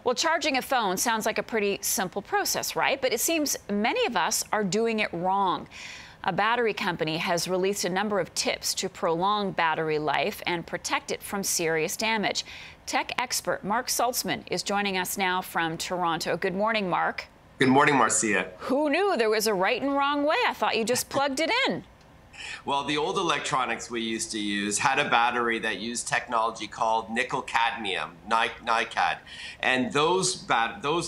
Well, charging a phone sounds like a pretty simple process, right? But it seems many of us are doing it wrong. A battery company has released a number of tips to prolong battery life and protect it from serious damage. Tech expert Marc Saltzman is joining us now from Toronto. Good morning, Marc. Good morning, Marcia. Who knew there was a right and wrong way? I thought you just plugged it in. Well, the old electronics we used to use had a battery that used technology called nickel-cadmium, NiCad. And those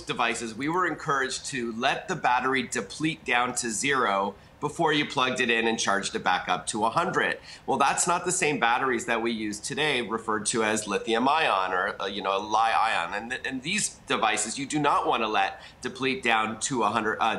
devices, we were encouraged to let the battery deplete down to 0 before you plugged it in and charged it back up to 100. Well, that's not the same batteries that we use today, referred to as lithium ion or Li-ion. And these devices you do not want to let deplete down to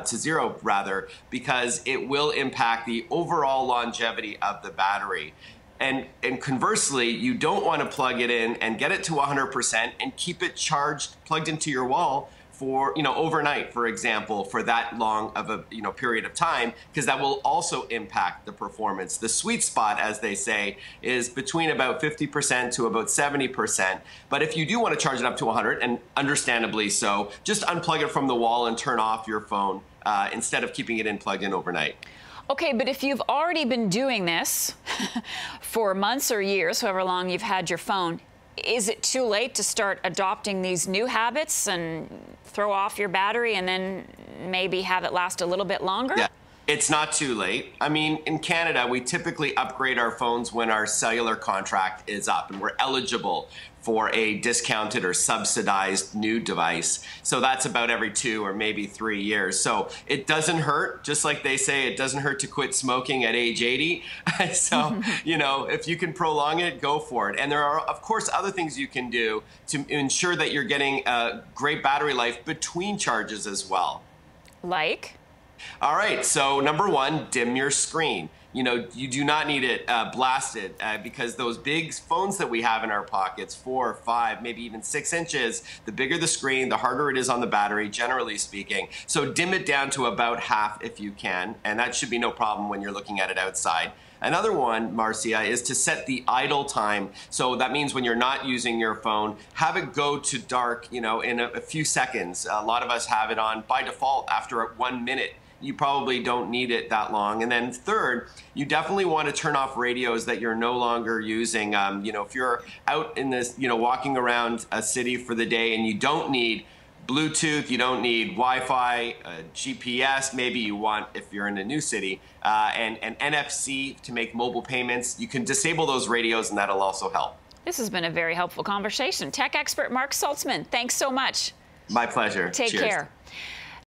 0 rather, because it will impact the overall longevity of the battery. And conversely, you don't want to plug it in and get it to 100% and keep it charged, plugged into your wall for, overnight, for example, for that long of a, period of time, because that will also impact the performance. The sweet spot, as they say, is between about 50% to about 70%. But if you do want to charge it up to 100, and understandably so, just unplug it from the wall and turn off your phone instead of keeping it in plugged in overnight. Okay, but if you've already been doing this for months or years, however long you've had your phone, is it too late to start adopting these new habits and throw off your battery and then maybe have it last a little bit longer? Yeah. It's not too late. I mean, in Canada, we typically upgrade our phones when our cellular contract is up and we're eligible for a discounted or subsidized new device. So that's about every 2 or maybe 3 years. So it doesn't hurt, just like they say, it doesn't hurt to quit smoking at age 80. So, if you can prolong it, go for it. And there are, of course, other things you can do to ensure that you're getting a great battery life between charges as well. Like? All right, so number 1, dim your screen. You do not need it blasted because those big phones that we have in our pockets, 4, 5, maybe even 6 inches, the bigger the screen, the harder it is on the battery, generally speaking. So dim it down to about half if you can, and that should be no problem when you're looking at it outside. Another one, Marcia, is to set the idle time. So that means when you're not using your phone, have it go to dark, in a few seconds. A lot of us have it on by default after 1 minute. You probably don't need it that long. And then third, you definitely want to turn off radios that you're no longer using. If you're out in this, walking around a city for the day and you don't need Bluetooth, you don't need Wi-Fi, GPS, maybe you want, if you're in a new city, and NFC to make mobile payments, you can disable those radios and that'll also help. This has been a very helpful conversation. Tech expert Marc Saltzman, thanks so much. My pleasure. Take Cheers. care.